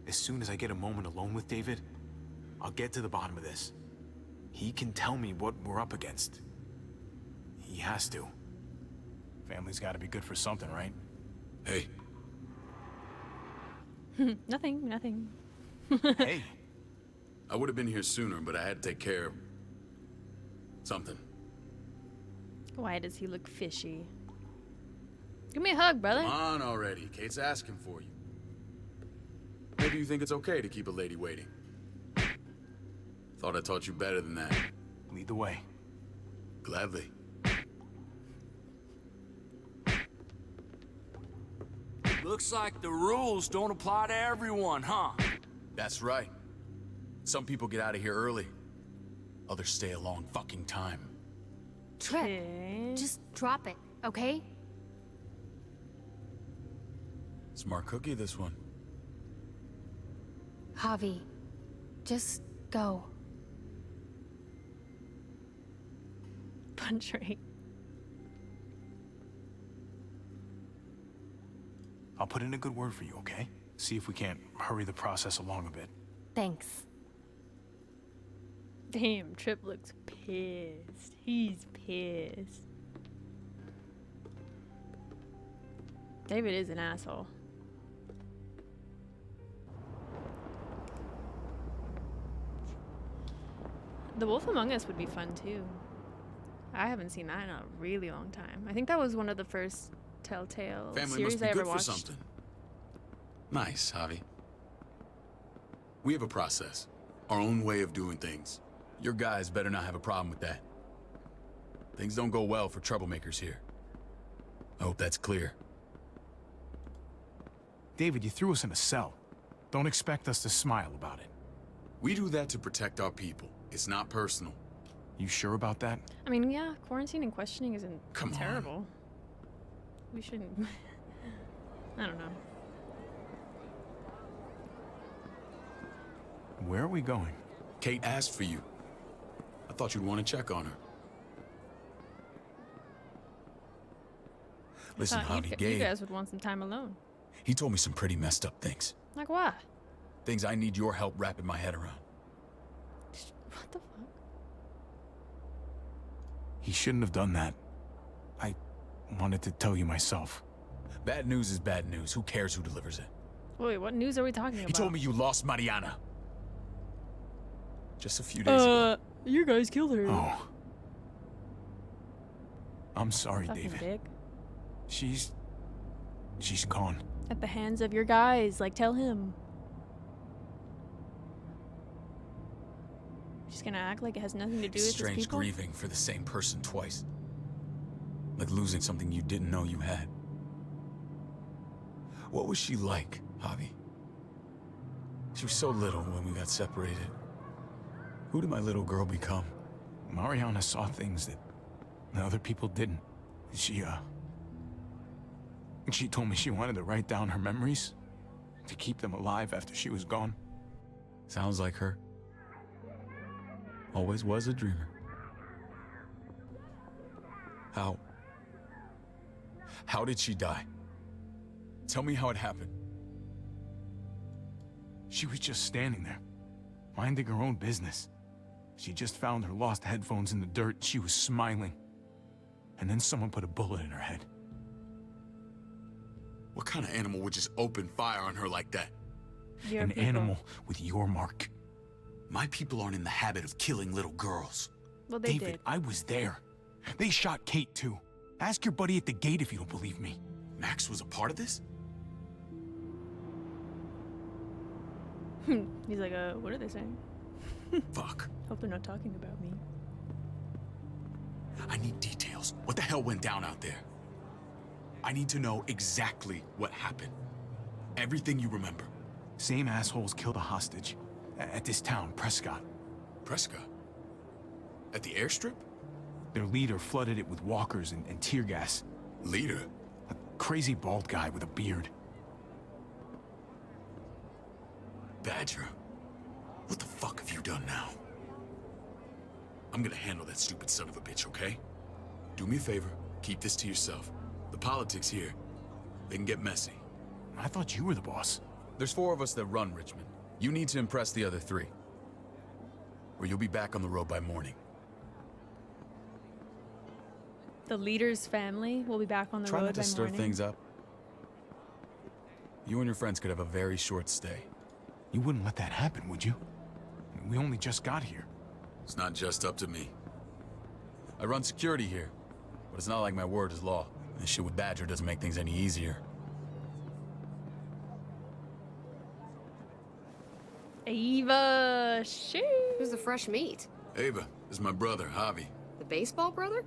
As soon as I get a moment alone with David, I'll get to the bottom of this. He can tell me what we're up against. He has to. Family's gotta be good for something, right? Hey. Nothing. Hey. I would have been here sooner, but I had to take care of something. Why does he look fishy? Give me a hug, brother. Come on already. Kate's asking for you. Maybe you think it's okay to keep a lady waiting. Thought I taught you better than that. Lead the way. Gladly. Looks like the rules don't apply to everyone, huh? That's right. Some people get out of here early. Others stay a long fucking time. Trip, Okay. just drop it, okay? Smart cookie, this one. Javi, just go. Punch rate. I'll put in a good word for you, okay? See if we can't hurry the process along a bit. Thanks. Damn, Trip looks pissed. He's pissed. David is an asshole. The Wolf Among Us would be fun too. I haven't seen that in a really long time. I think that was one of the first Telltale Family series must be I ever good for watched. something. Nice, Javi. We have a process. Our own way of doing things. Your guys better not have a problem with that. Things don't go well for troublemakers here. I hope that's clear. David, you threw us in a cell. Don't expect us to smile about it. We do that to protect our people. It's not personal. You sure about that? I mean, yeah, quarantine and questioning isn't Come on. terrible. We shouldn't. I don't know. Where are we going? Kate asked for you. I thought you'd want to check on her. Listen, Thought Javi, you Gabe, guys would want some time alone. he told me some pretty messed up things. Like what? Things I need your help wrapping my head around. What the fuck? He shouldn't have done that. I wanted to tell you myself. Bad news is bad news. Who cares who delivers it? Wait, what news are we talking about? He told me you lost Mariana. Just a few days ago. You guys killed her. Oh. I'm sorry, Fucking David. dick. She's gone. At the hands of your guys, like tell him. Just gonna act like it has nothing to do It's with his strange people? grieving for the same person twice. Like losing something you didn't know you had. What was she like, Javi? She was so little when we got separated. Who did my little girl become? Mariana saw things that other people didn't. She told me she wanted to write down her memories to keep them alive after she was gone. Sounds like her. Always was a dreamer. How did she die? Tell me how it happened. She was just standing there, minding her own business. She just found her lost headphones in the dirt. She was smiling. And then someone put a bullet in her head. What kind of animal would just open fire on her like that? Your An people. animal with your mark. My people aren't in the habit of killing little girls. Well, they David, did. I was there. They shot Kate too. Ask your buddy at the gate if you don't believe me. Max was a part of this? He's like, what are they saying? Fuck. Hope they're not talking about me. I need details. What the hell went down out there? I need to know exactly what happened. Everything you remember. Same assholes killed a hostage. At this town, Prescott. Prescott? At the airstrip? Their leader flooded it with walkers and tear gas. Leader? A crazy bald guy with a beard. Badger? What the fuck have you done now? I'm gonna handle that stupid son of a bitch, okay? Do me a favor, keep this to yourself. The politics here, they can get messy. I thought you were the boss. There's 4 of us that run Richmond. You need to impress the other 3. Or you'll be back on the road by morning. The leader's family will be back on the Try road not to by stir morning. things up. You and your friends could have a very short stay. You wouldn't let that happen, would you? We only just got here. It's not just up to me. I run security here, but it's not like my word is law. This shit with Badger doesn't make things any easier. Ava, shit. Who's the fresh meat? Ava, this is my brother, Javi. The baseball brother?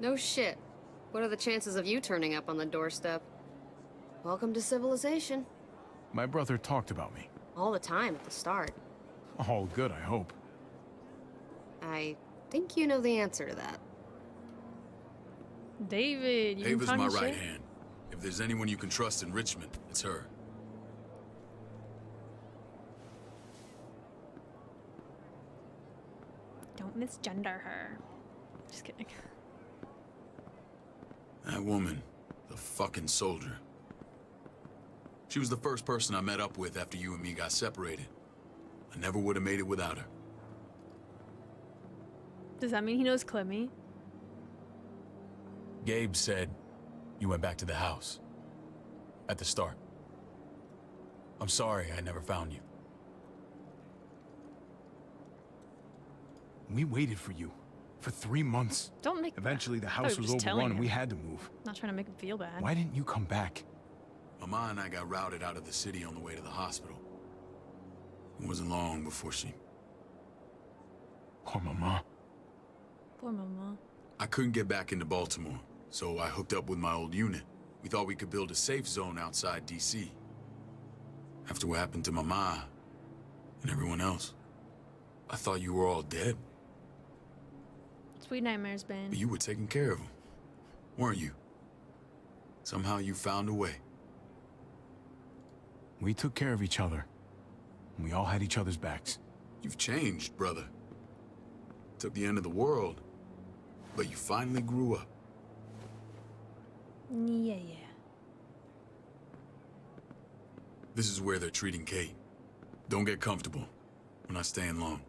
No shit. What are the chances of you turning up on the doorstep? Welcome to civilization. My brother talked about me. All the time at the start. All good, I hope. I think you know the answer to that. David, you Ava's can my talk right shit. hand. If there's anyone you can trust in Richmond, it's her. Don't misgender her. Just kidding. That woman, the fucking soldier. She was the first person I met up with after you and me got separated. I never would have made it without her. Does that mean he knows Clemmy? Gabe said you went back to the house. At the start. I'm sorry I never found you. We waited for you. For 3 months. Don't make. Eventually, the I thought house you were was just telling overrun and we him. had to move. Not trying to make him feel bad. Why didn't you come back? Mama and I got routed out of the city on the way to the hospital. It wasn't long before she... Poor Mama. Poor mama. I couldn't get back into Baltimore, so I hooked up with my old unit. We thought we could build a safe zone outside D.C. After what happened to Mama and everyone else, I thought you were all dead, Sweet nightmares, Ben. but you were taking care of them, weren't you? Somehow you found a way. We took care of each other. And we all had each other's backs. You've changed, brother. Took the end of the world, but you finally grew up. Yeah. This is where they're treating Kate. Don't get comfortable. We're not staying long.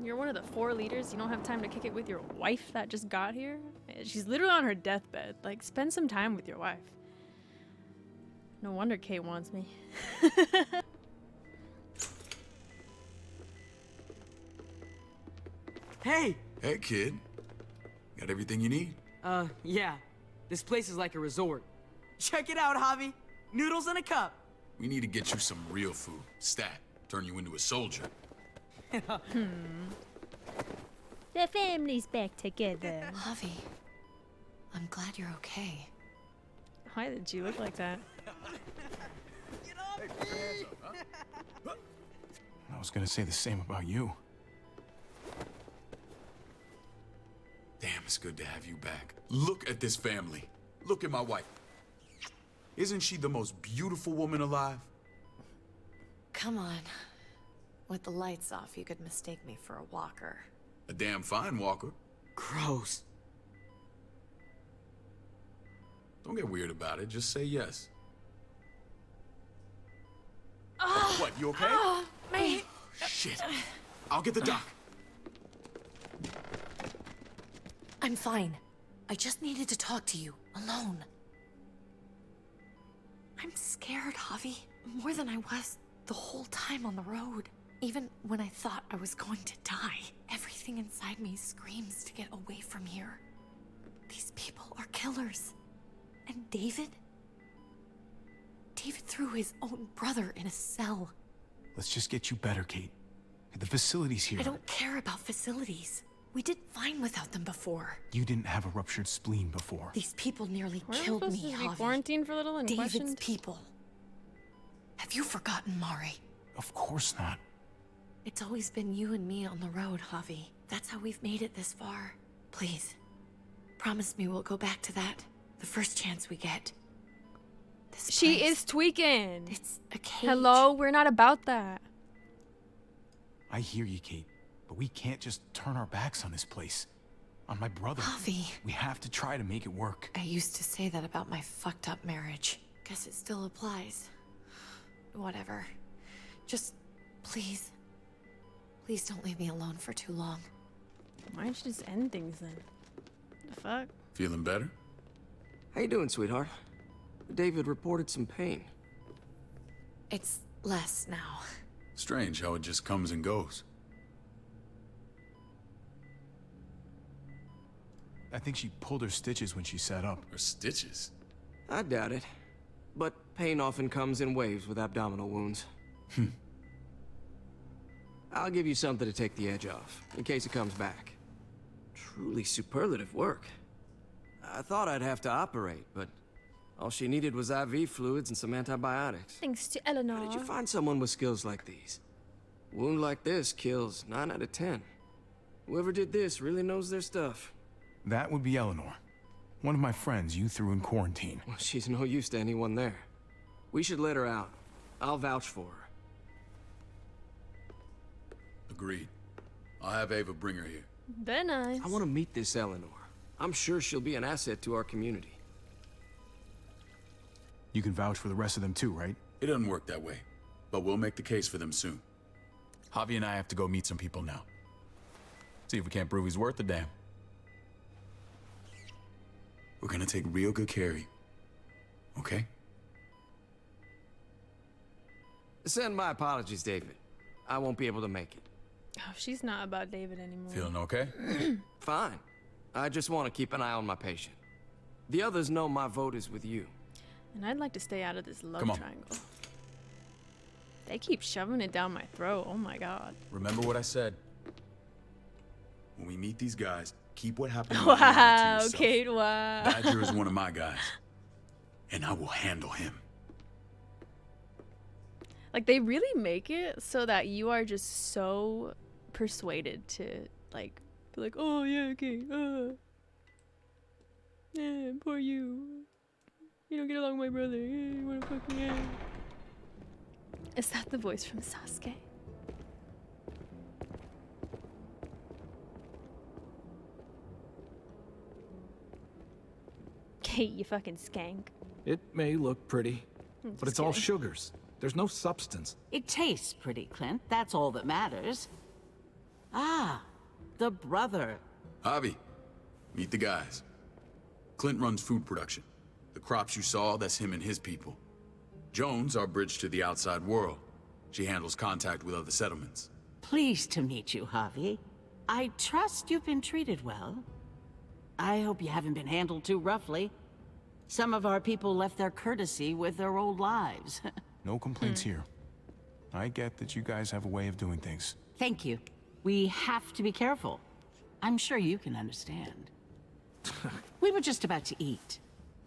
You're one of the 4 leaders. You don't have time to kick it with your wife that just got here? She's literally on her deathbed. Like, spend some time with your wife. No wonder Kate wants me. Hey! Hey, kid. Got everything you need? Yeah. This place is like a resort. Check it out, Javi. Noodles in a cup. We need to get you some real food. Stat. Turn you into a soldier. The family's back together. Javi, I'm glad you're okay. Why did you look like that? I was gonna say the same about you. Damn, it's good to have you back. Look at this family. Look at my wife. Isn't she the most beautiful woman alive? Come on. With the lights off, you could mistake me for a walker. A damn fine walker. Gross. Don't get weird about it. Just say yes. What, you okay? My... Shit. I'll get the doc. I'm fine. I just needed to talk to you, alone. I'm scared, Javi. More than I was the whole time on the road. Even when I thought I was going to die, everything inside me screams to get away from here. These people are killers. And David? David threw his own brother in a cell. Let's just get you better, Kate. The facility's here. I don't care about facilities. We did fine without them before. You didn't have a ruptured spleen before. These people nearly Weren't we killed supposed me, to be Javi. quarantined for a little and David's questioned? people. Have you forgotten, Mari? Of course not. It's always been you and me on the road, Javi. That's how we've made it this far. Please, promise me we'll go back to that the first chance we get. This She place, is tweaking. It's a cage. Hello, we're not about that. I hear you, Kate. But we can't just turn our backs on this place. On my brother. Javi, We have to try to make it work. I used to say that about my fucked up marriage. Guess it still applies. Whatever. Just, please. Please don't leave me alone for too long. Why don't you just end things then? The fuck? Feeling better? How you doing, sweetheart? David reported some pain. It's less now. Strange how it just comes and goes. I think she pulled her stitches when she sat up. Or stitches. I doubt it. But pain often comes in waves with abdominal wounds. I'll give you something to take the edge off, in case it comes back. Truly superlative work. I thought I'd have to operate, but all she needed was IV fluids and some antibiotics. Thanks to Eleanor. How did you find someone with skills like these? A wound like this kills 9 out of 10. Whoever did this really knows their stuff. That would be Eleanor. One of my friends you threw in quarantine. Well, she's no use to anyone there. We should let her out. I'll vouch for her. Agreed. I'll have Ava bring her here. Very nice. I want to meet this Eleanor. I'm sure she'll be an asset to our community. You can vouch for the rest of them too, right? It doesn't work that way, but we'll make the case for them soon. Javi and I have to go meet some people now. See if we can't prove he's worth the damn. We're gonna take real good care of you. Okay? Send my apologies, David. I won't be able to make it. Oh, she's not about David anymore. Feeling okay? Fine. I just want to keep an eye on my patient. The others know my vote is with you. And I'd like to stay out of this love Come on. triangle. They keep shoving it down my throat. Oh my god. Remember what I said. When we meet these guys, keep what happened to Wow, yourself. Kate, wow. Badger is one of my guys, and I will handle him. Like, they really make it so that you are just so persuaded to, like, be like, oh, yeah, okay, yeah, poor you. You don't get along with my brother. Yeah, you wanna fuck me, yeah. Is that the voice from Sasuke? Kate, you fucking skank. It may look pretty, but just it's all kidding. sugars. There's no substance. It tastes pretty, Clint. That's all that matters. Ah, the brother. Javi, meet the guys. Clint runs food production. The crops you saw, that's him and his people. Jones, our bridge to the outside world. She handles contact with other settlements. Pleased to meet you, Javi. I trust you've been treated well. I hope you haven't been handled too roughly. Some of our people left their courtesy with their old lives. No complaints here. I get that you guys have a way of doing things. Thank you. We have to be careful. I'm sure you can understand. We were just about to eat.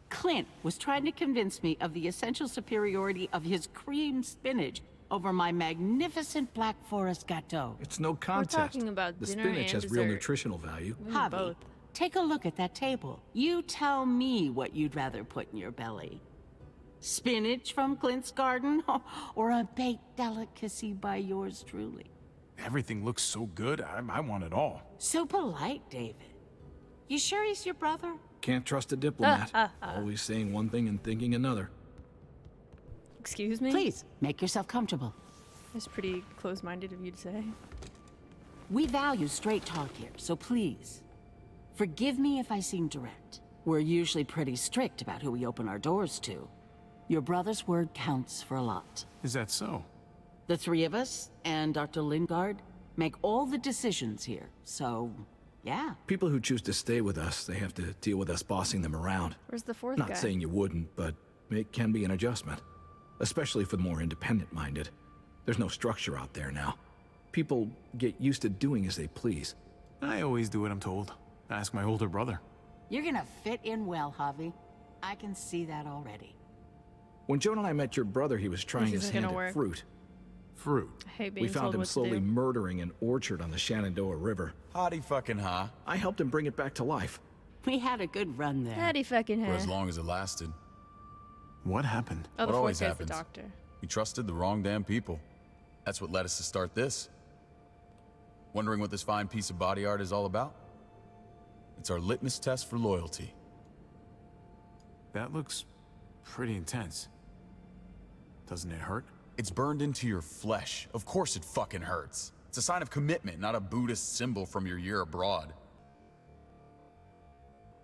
Clint was trying to convince me of the essential superiority of his cream spinach over my magnificent Black Forest gâteau. It's no contest. talking about the dinner spinach and has real dessert. nutritional value. Javi, Both. take a look at that table. You tell me what you'd rather put in your belly. Spinach from Clint's garden, or a baked delicacy by yours truly? Everything looks so good, I want it all. So polite, David. You sure he's your brother? Can't trust a diplomat. Always saying one thing and thinking another. Excuse me? Please, make yourself comfortable. That's pretty close-minded of you to say. We value straight talk here, so please, forgive me if I seem direct. We're usually pretty strict about who we open our doors to. Your brother's word counts for a lot. Is that so? The three of us, and Dr. Lingard, make all the decisions here, so, yeah. People who choose to stay with us, they have to deal with us bossing them around. Where's the fourth Not guy? saying you wouldn't, but it can be an adjustment. Especially for the more independent-minded. There's no structure out there now. People get used to doing as they please. I always do what I'm told. Ask my older brother. You're gonna fit in well, Javi. I can see that already. When Joan and I met your brother, he was trying This his isn't hand gonna at work. fruit. Fruit. I hate being We found told him what to slowly do. murdering an orchard on the Shenandoah River. Howdy fucking ha. I helped him bring it back to life. We had a good run there. Daddy fucking For hair. as long as it lasted. What happened? Oh, the What always fourth guy's the happens. doctor. We trusted the wrong damn people. That's what led us to start this. Wondering what this fine piece of body art is all about? It's our litmus test for loyalty. That looks pretty intense. Doesn't it hurt? It's burned into your flesh. Of course it fucking hurts. It's a sign of commitment, not a Buddhist symbol from your year abroad.